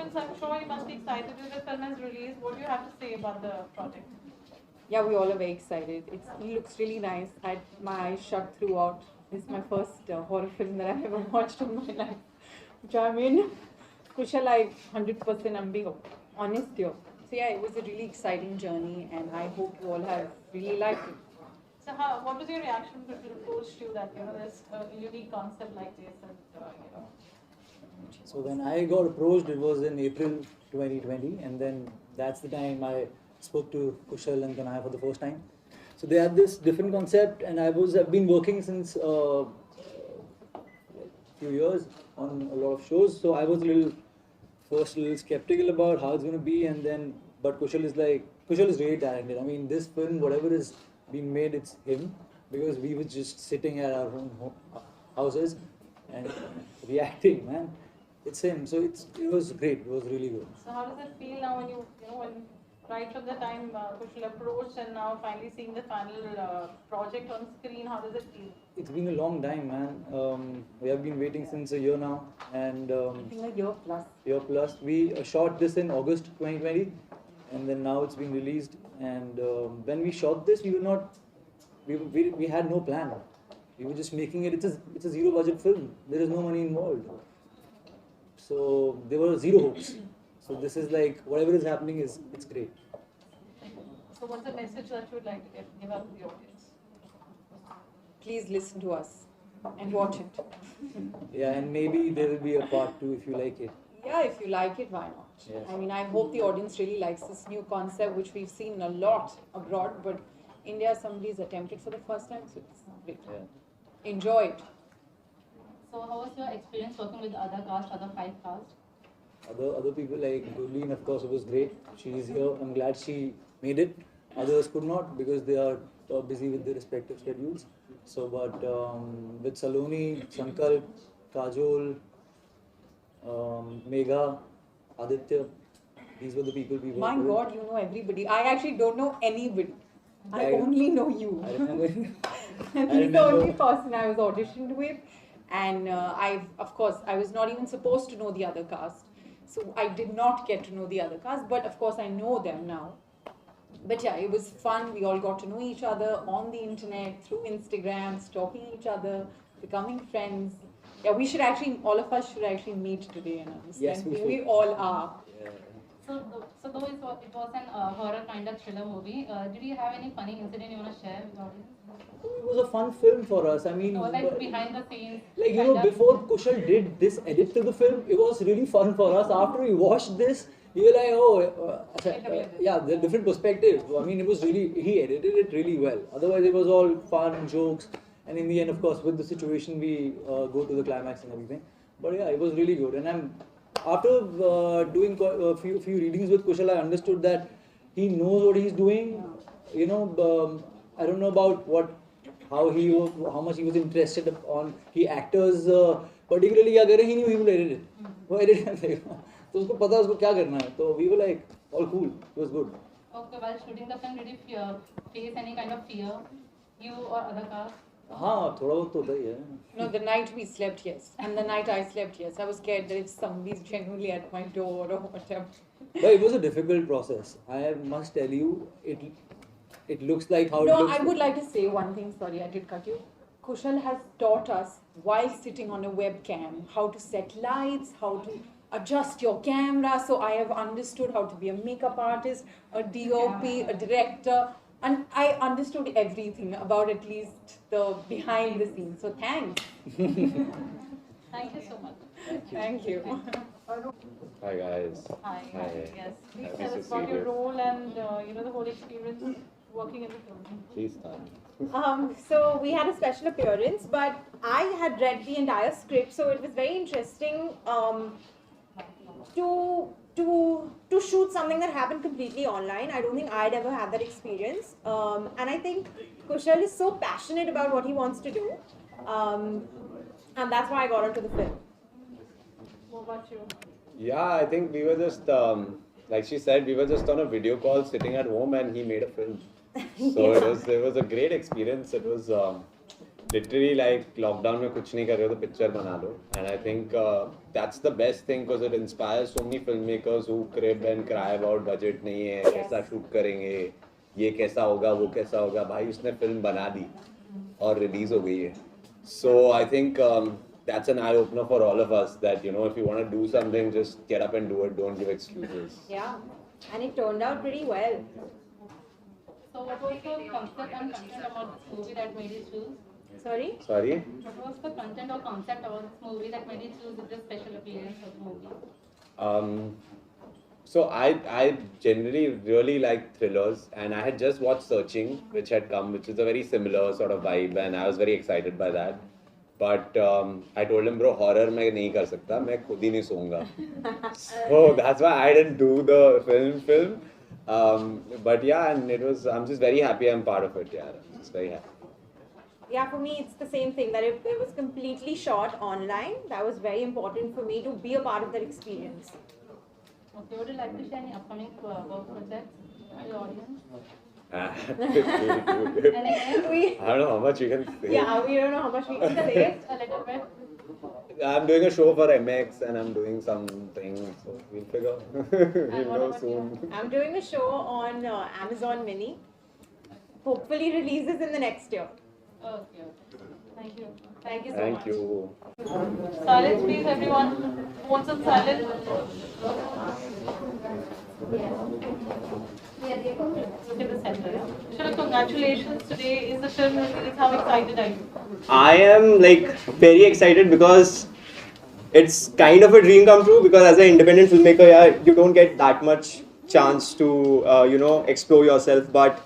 experience? I'm sure you must be excited with the film has released. What do you have to say about the project? Yeah, we all are very excited. It looks really nice. I had my eyes shut throughout. This is my first horror film that I've ever watched in my life. Which I mean, Kushal, I 100% I'm being honest here. So yeah, it was a really exciting journey, and I hope you all have really liked it. So, what was your reaction when people approached you that there's a unique concept like this, and So when I got approached, it was in April 2020, and then that's the time I spoke to Kushal and Kanaya for the first time. So they had this different concept, and I've been working since few years on a lot of shows. So I was first a little skeptical about how it's going to be, and then but Kushal is really talented. I mean, this film, whatever is being made, it's him, because we were just sitting at our own houses and reacting, man. It's him. So it was great. It was really good. So how does it feel now when when right from the time Kushal approached and now finally seeing the final project on screen, how does it feel? It's been a long time, man. We have been waiting since a year now, and I think a year plus. Year plus. We shot this in August 2020, and then now it's been released. And when we shot this, we had no plan. We were just making it. It's a zero budget film. There is no money involved. So there were zero hopes. So this is like whatever is happening it's great. So what's the message that you would like to give out to the audience? Please listen to us and watch it. Yeah, and maybe there will be a part 2 if you like it. Yeah, if you like it, why not? Yes. I mean, I hope the audience really likes this new concept, which we've seen a lot abroad, but India, somebody's attempted for the first time, so it's great. Yeah. Enjoy it. So how was your experience working with the other 5 cast? Other people like Gurleen, of course, it was great. She is here. I'm glad she made it. Others could not because they are busy with their respective schedules. So, but with Saloni, Sankalp, Kajol, Megha, Aditya, these were the people we worked My with. God, you know everybody. I actually don't know anybody. I I- only know you. I remember. He's the remember. only person I was auditioned with. And of course, I was not even supposed to know the other cast. So I did not get to know the other cast, but of course I know them now. But yeah, it was fun. We all got to know each other on the internet, through Instagram, stalking each other, becoming friends. Yeah, all of us should actually meet today and understand. Yes, we we should. all are. Yeah. So though it was an horror kind of thriller movie, did you have any funny incident you want to share with the audience? It was a fun film for us. I mean, Or like behind the scenes? like kind of- before Kushal did this edit to the film, it was really fun for us. After we watched this, we were like, yeah, the different perspective. I mean, he edited it really well. Otherwise, it was all fun, jokes, and in the end, of course, with the situation, we go to the climax and everything. But yeah, it was really good. And after doing a few readings with Kushal, I understood that he knows what he's doing. I don't know about how much he was interested on he actors particularly क्या करे he knew he will edit it वो edit करेगा तो उसको पता है उसको क्या करना है तो we were like all cool, it was good. Okay, while shooting the film, did you face any kind of fear, you or other cast? हाँ थोड़ा बहुत तो होता ही है. No, the night we slept, yes. And the night I slept, yes. I was scared that if somebody's genuinely at my door or whatever. But it was a difficult process. I must tell you, it looks like how No, it looks. I would like to say one thing. Sorry, I did cut you. Kushal has taught us while sitting on a webcam how to set lights, how to adjust your camera. So I have understood how to be a makeup artist, a DOP, a director, and I understood everything about at least the behind the scenes. So thanks. Thank you so much. Thank you. Hi guys. Hi. Hi. Yes. Please Happy tell to us see about your you. role and the whole experience working in the film. Please start. So we had a special appearance, but I had read the entire script, so it was very interesting to shoot something that happened completely online. I don't think I'd ever had that experience, and I think Kushal is so passionate about what he wants to do, and that's why I got into the film. What about you? Yeah, I think we were just like she said, we were just on a video call sitting at home, and he made a film. So it was a great experience. It was literally like lockdown में कुछ नहीं कर रहे हो तो picture बना लो. And I think that's the best thing because it inspires so many filmmakers who crib and cry about budget नहीं है, कैसा shoot करेंगे, ये कैसा होगा, वो कैसा होगा. भाई उसने film बना दी और release हो गई है. So I think that's an eye opener for all of us that you know if you want to do something, just get up and do it. Don't give excuses. Yeah, and it turned out pretty well. So what was the concept and content about this movie that made you choose? Sorry? Sorry? What was the content or concept about this movie that made you choose this special appearance of the movie? So I generally really like thrillers, and I had just watched Searching, which had come, which is a very similar sort of vibe, and I was very excited by that. But I told him, bro, horror मैं नहीं कर सकता, मैं खुद ही नहीं सोऊंगा. So that's why I didn't do the film. But yeah, and I'm just very happy I'm part of it. Yeah, I'm just very happy. Yeah, for me it's the same thing that it was completely shot online. That was very important for me to be a part of that experience. Okay, would you like to share any upcoming work projects to the audience? We, I don't know how much you can say. yeah, we don't know how much we can say. A little bit. I'm doing a show for MX and I'm doing something, so we'll figure. We'll what know about soon. I'm doing a show on Amazon Mini. Hopefully releases in the next year. Okay. Thank you. Thank you so Thank much. you. Silence, please, everyone. Want some silence? Look at the center. Shara, congratulations. Today is the film release. How excited are you? I am like very excited because it's kind of a dream come true because as an independent filmmaker, yeah, you don't get that much chance to explore yourself. But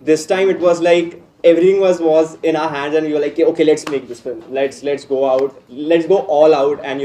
this time it was like everything was in our hands and we were like, okay, let's make this film. Let's go out. Let's go all out and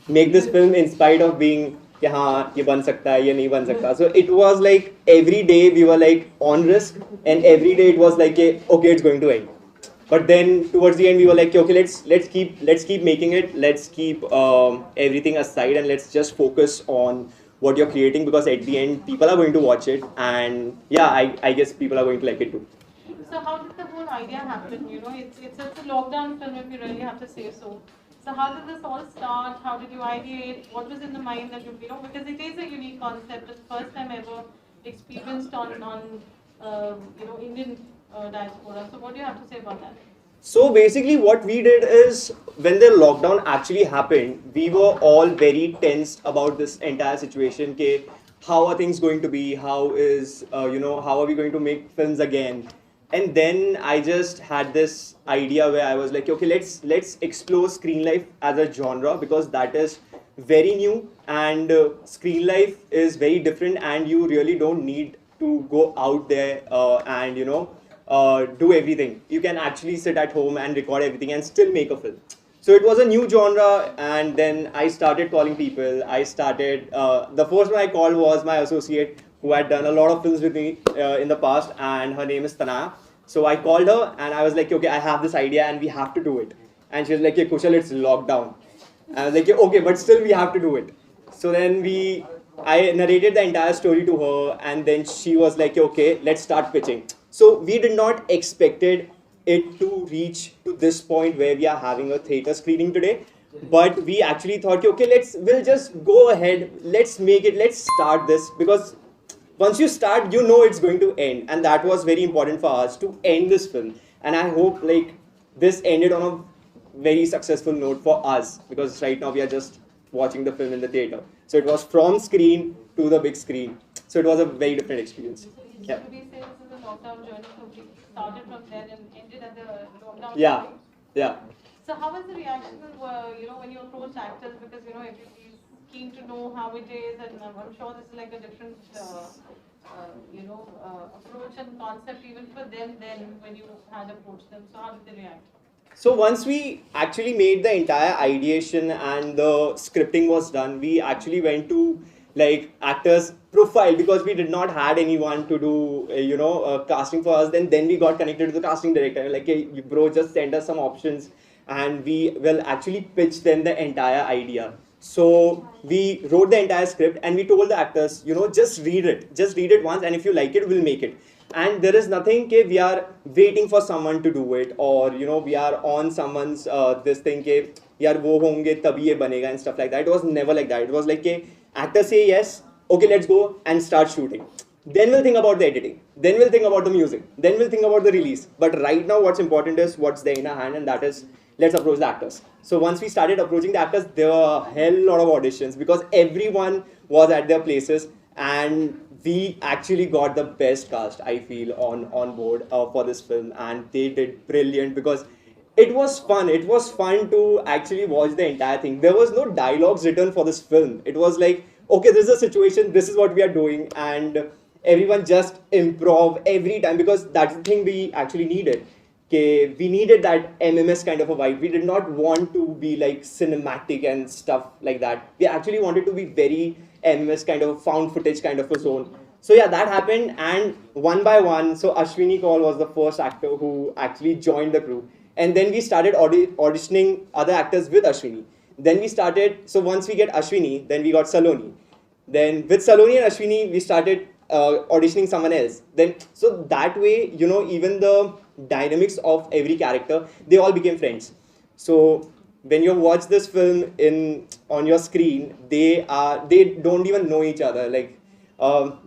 make this film in spite of being कि हाँ ये बन सकता है ये नहीं बन सकता. So it was like every day we were like on risk and every day it was like okay, it's going to end. But then towards the end we were like okay, let's keep making it. Let's keep everything aside and let's just focus on what you're creating because at the end people are going to watch it and yeah, I guess people are going to like it too. So how did the whole idea happen? You know, it's a lockdown film if you really have to say so. So how did this all start? How did you ideate? What was in the mind that you know, because it is a unique concept. It's the first time ever experienced on Indian diaspora. So what do you have to say about that? So basically what we did is when the lockdown actually happened, we were all very tensed about this entire situation. Ke, how are things going to be? How is, how are we going to make films again? And then I just had this idea where I was like, okay, let's explore screen life as a genre because that is very new and screen life is very different and you really don't need to go out there and do everything. You can actually sit at home and record everything and still make a film. So it was a new genre and then I started calling people. I started, the first one I called was my associate who had done a lot of films with me in the past and her name is Tanaya. So I called her and I was like, okay, I have this idea and we have to do it. And she was like, yeah, Kushal, it's locked down. And I was like, yeah, okay, but still we have to do it. So then I narrated the entire story to her and then she was like, okay, let's start pitching. So we did not expected it to reach to this point where we are having a theater screening today. But we actually thought, okay, we'll just go ahead, let's make it, let's start this because once you start, you know it's going to end. And that was very important for us to end this film. And I hope like this ended on a very successful note for us because right now we are just watching the film in the theater. So it was from screen to the big screen. So it was a very different experience. Yeah. Should we say this is a lockdown journey? So we started from there and ended at the lockdown. Yeah. journey? Yeah. So how was the reaction, when you approach actors? Because everybody's keen to know how it is, and I'm sure this is like a different, approach and concept even for them then when you had approached them. So how did they react? So once we actually made the entire ideation and the scripting was done, we actually went to like actors profile because we did not had anyone to do casting for us. Then we got connected to the casting director like, hey bro, just send us some options and we will actually pitch them the entire idea. So we wrote the entire script and we told the actors, just read it once and if you like it, we'll make it. and there is nothing that we are waiting for someone to do it, or you know, we are on someone's this thing ke yaar wo honge tabhi ye banega and stuff like that. It was never like that. It was like ke actors say yes, okay, let's go and start shooting. Then we'll think about the editing, then we'll think about the music, then we'll think about the release. But right now what's important is what's there in our hand, and that is let's approach the actors. So once we started approaching the actors, there were a hell lot of auditions because everyone was at their places, and we actually got the best cast, I feel, on board for this film, and they did brilliant because it was fun. It was fun to actually watch the entire thing. There was no dialogues written for this film. It was like, okay, this is a situation, this is what we are doing, and everyone just improv every time because that's the thing we actually needed. Okay, we needed that MMS kind of a vibe. We did not want to be like cinematic and stuff like that. We actually wanted to be very MMS kind of found footage kind of a zone. So yeah, that happened, and one by one, so Ashwini Kaul was the first actor who actually joined the crew. And then we started auditioning other actors with Ashwini. Then we started, so once we get Ashwini, then we got Saloni. Then with Saloni and Ashwini, we started auditioning someone else. Then, so that way, you know, even the dynamics of every character, they all became friends. So when you watch this film on your screen, they don't even know each other. Like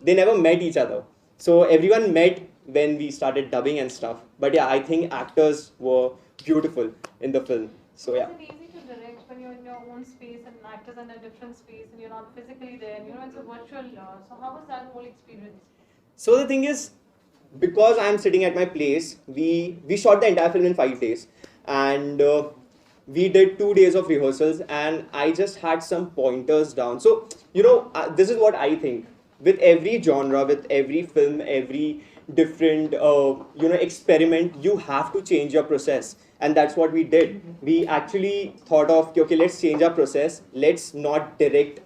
they never met each other. So everyone met when we started dubbing and stuff. But yeah, I think actors were beautiful in the film. So yeah. Is it easy to direct when you're in your own space and actors in a different space and you're not physically there? You know, it's a virtual. So how was that whole experience? So the thing is, because I'm sitting at my place, we shot the entire film in 5 days, and we did 2 days of rehearsals, and I just had some pointers down. So you know, this is what I think. With every genre, with every film, every different you know, experiment, you have to change your process, and that's what we did. We actually thought of, okay, let's change our process. Let's not direct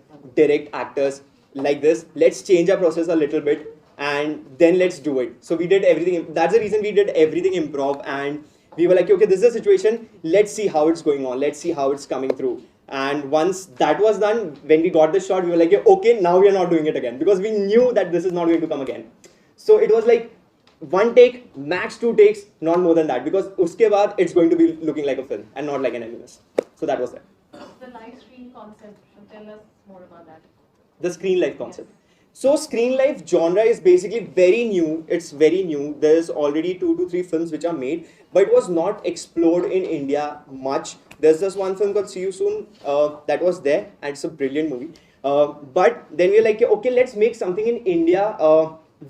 actors like this. Let's change our process a little bit, and then let's do it. So we did everything. That's the reason we did everything improv, and we were like, okay, this is a situation. Let's see how it's going on. Let's see how it's coming through. And once that was done, when we got the shot, we were like, okay, now we are not doing it again, because we knew that this is not going to come again. So it was like 1 take, max 2 takes, not more than that, because uske baad it's going to be looking like a film and not like an MMS. So that was it. The live stream concept. Tell us more about that. The screen life concept. So screen life genre is basically very new. It's very new. There's already 2 to 3 films which are made, but it was not explored in India much. There's this one film called See You Soon that was there, and it's a brilliant movie. But then we're like, okay, let's make something in India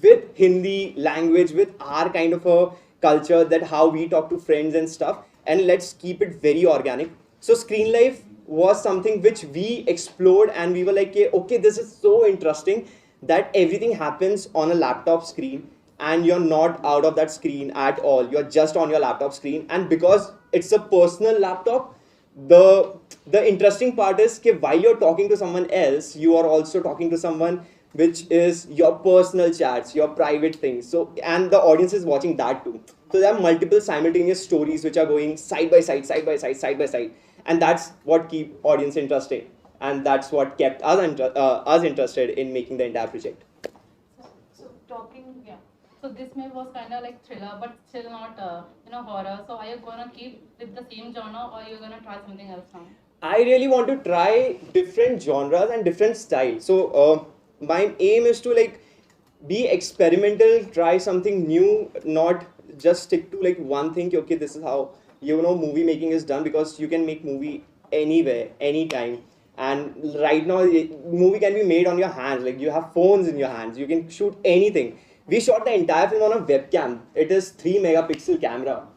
with Hindi language, with our kind of a culture, that how we talk to friends and stuff, and let's keep it very organic. So screen life was something which we explored, and we were like, okay, this is so interesting that everything happens on a laptop screen, and you're not out of that screen at all. You're just on your laptop screen, and because it's a personal laptop, the interesting part is that while you're talking to someone else, you are also talking to someone which is your personal chats, your private things. So, and the audience is watching that too. So there are multiple simultaneous stories which are going side by side, side by side, side by side, and that's what keep audience interested, and that's what kept us interested in making the entire project. So talking, yeah. So this movie was kind of like thriller, but still not, you know, horror. So are you gonna keep with the same genre, or are you gonna try something else now? I really want to try different genres and different styles. So my aim is to like be experimental, try something new, not just stick to like one thing. Okay, this is how, you know, movie making is done, because you can make movie anywhere, anytime. And right now, movie can be made on your hands. Like you have phones in your hands, you can shoot anything. We shot the entire film on a webcam. It is 3 megapixel camera.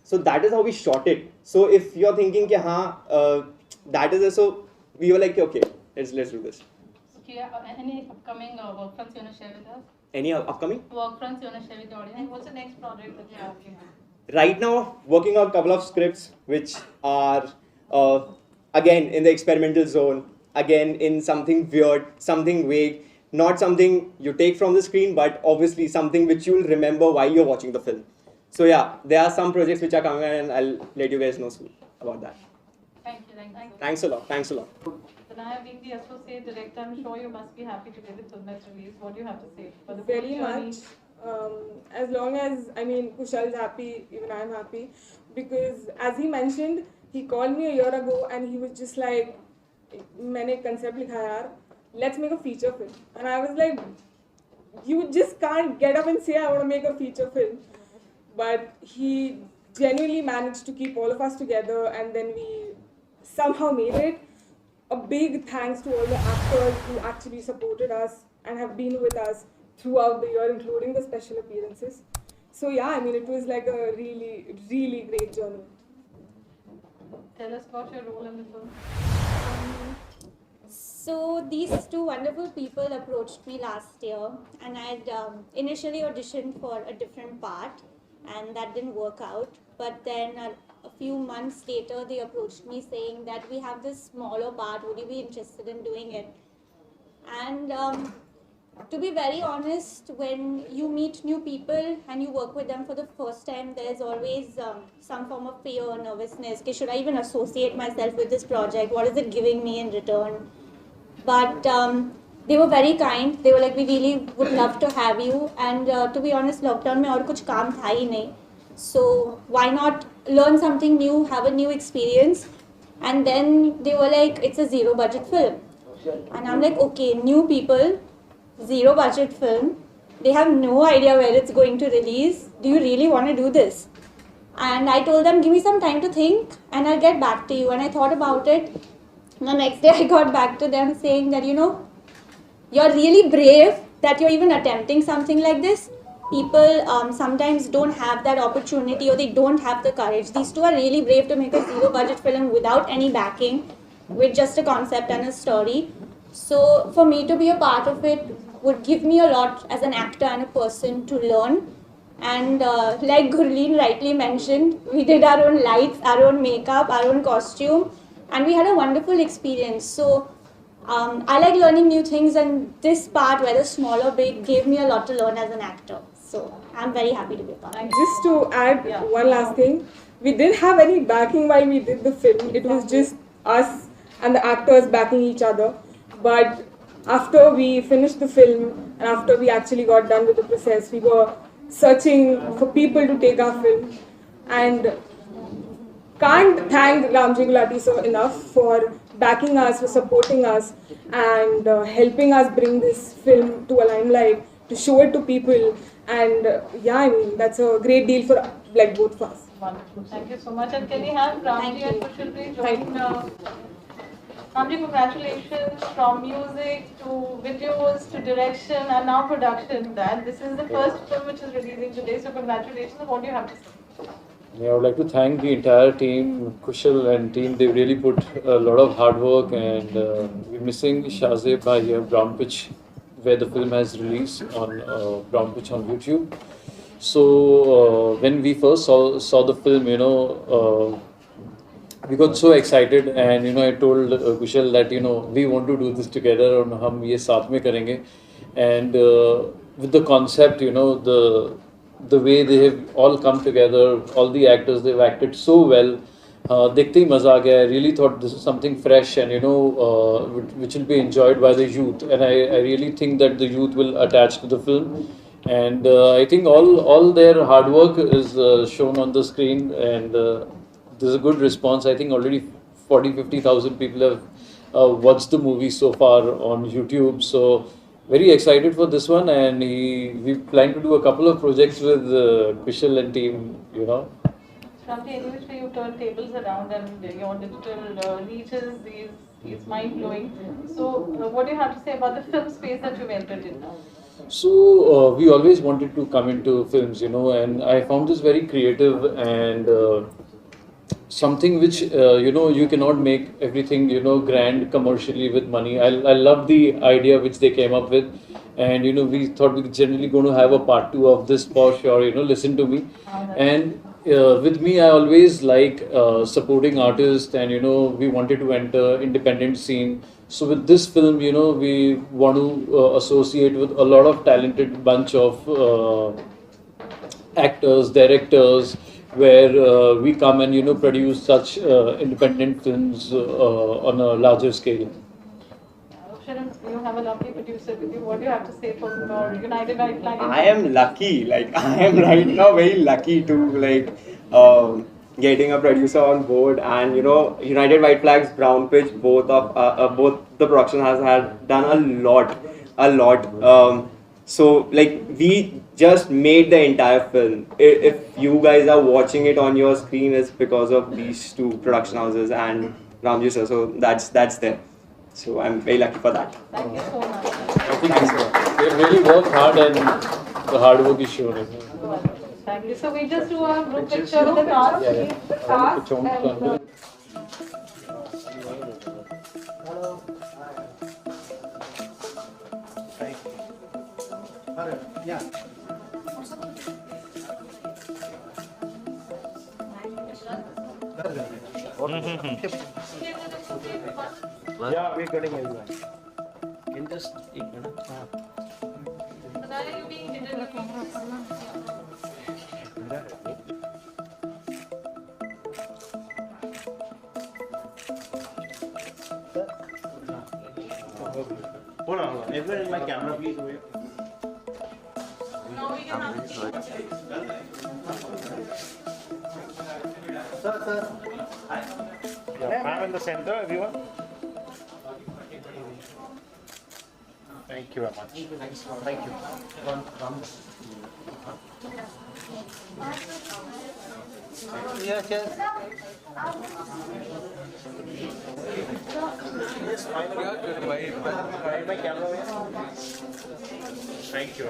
So that is how we shot it. So if you're thinking, that is it, so we were like, okay, let's do this. Okay, any upcoming work fronts you wanna share with us? Any upcoming? Work fronts you wanna share with the audience? And what's the next project that you're working on? Right now, working on a couple of scripts which are again in the experimental zone, again in something weird, something vague, not something you take from the screen, but obviously something which you'll remember while you're watching the film. So yeah, there are some projects which are coming, and I'll let you guys know soon about that. Thank you, thank you. Thanks a lot. Thanks a lot. Tanaya, being the associate director, I'm sure you must be happy today with Sulmet's release. What do you have to say for the Very journey? much. As long as, I mean, Kushal's happy, even I'm happy. Because as he mentioned, he called me a year ago and he was just like, मैंने concept लिखा है यार, let's make a feature film. And I was like, you just can't get up and say I want to make a feature film. But he genuinely managed to keep all of us together, and then we somehow made it. A big thanks to all the actors who actually supported us and have been with us throughout the year, including the special appearances. So yeah, I mean, it was like a really, really great journey. Tell us about your role in the film. So these two wonderful people approached me last year, and I had initially auditioned for a different part, and that didn't work out. But then a few months later, they approached me saying that we have this smaller part, would you be interested in doing it? And to be very honest, when you meet new people and you work with them for the first time, there's always some form of fear or nervousness. Okay, should I even associate myself with this project? What is it giving me in return? But they were very kind. They were like, we really would love to have you. And to be honest, lockdown mein aur kuch kaam tha hi nahi. So why not learn something new, have a new experience? And then they were like, it's a zero budget film. And I'm like, okay, new people, zero budget film. They have no idea where it's going to release. Do you really want to do this? And I told them, give me some time to think and I'll get back to you. And I thought about it. The next day I got back to them saying that, you know, you're really brave that you're even attempting something like this. People sometimes don't have that opportunity or they don't have the courage. These two are really brave to make a zero budget film without any backing, with just a concept and a story. So for me to be a part of it would give me a lot as an actor and a person to learn. And like Gurleen rightly mentioned, we did our own lights, our own makeup, our own costume. And we had a wonderful experience. So I like learning new things, and this part, whether small or big, gave me a lot to learn as an actor. So I'm very happy to be a part of it. Just to add one last thing, we didn't have any backing while we did the film. It was just us and the actors backing each other. But after we finished the film and after we actually got done with the process, we were searching for people to take our film. And can't thank Ramji Gulati so enough for backing us, for supporting us, and helping us bring this film to a limelight, to show it to people. And yeah, I mean, that's a great deal for like both of us. Wonderful. Thank you so much. And can we have Ramji and Kushal join? Ramji, congratulations, from music to videos to direction and now production. And this is the first film which is releasing today. So congratulations. What do you have to say? Yeah, I would like to thank the entire team, Kushal and team. They really put a lot of hard work, and we're missing Shazib by here, Brown Pitch, where the film has released on Brown Pitch on YouTube. So when we first saw the film, you know, we got so excited, and you know, I told Kushal that, you know, we want to do this together and hum ye saath mein karenge. And with the concept, you know, the way they have all come together, all the actors, they've acted so well. Dekhte hi maza aa gaya. I really thought this is something fresh and, you know, which will be enjoyed by the youth. And I really think that the youth will attach to the film. And I think all their hard work is shown on the screen, and there's a good response. I think already 40,000-50,000 people have watched the movie so far on YouTube. So very excited for this one, and we plan to do a couple of projects with Kushal and team, you know. Ramji, any which way you turn tables around, and your digital reaches is mind-blowing. So what do you have to say about the film space that you've entered in now? So we always wanted to come into films, you know, and I found this very creative and something which, you know, you cannot make everything, you know, grand commercially with money. I love the idea which they came up with, and, you know, we thought we're generally going to have a part 2 of this for sure, you know, listen to me. And with me, I always like supporting artists, and, you know, we wanted to enter independent scene. So with this film, you know, we want to associate with a lot of talented bunch of actors, directors, where we come and, you know, produce such independent films on a larger scale. pressure and you have a lovely producer with you. What do you have to say for United White Flag? I am lucky. Like I am right now very lucky to like getting a producer on board, and you know United White Flags, Brown Pitch, both the production has had done a lot. So like we just made the entire film. If you guys are watching it on your screen, it's because of these two production houses and Ramji sir. So that's there. So I'm very lucky for that. Thank you so much. Thanks a lot. They really worked hard and the hard work is shown. Thank you. So we just do a group picture with the cast. Yeah, we're getting everyone. Can just एक minute. Hold on. Everyone in my camera, please. Wait. Now we can have Sir. Yeah, I'm in the center, everyone. Thank you very much. Thank you. Yes, yes. Yes, finally. My camera. Thank you.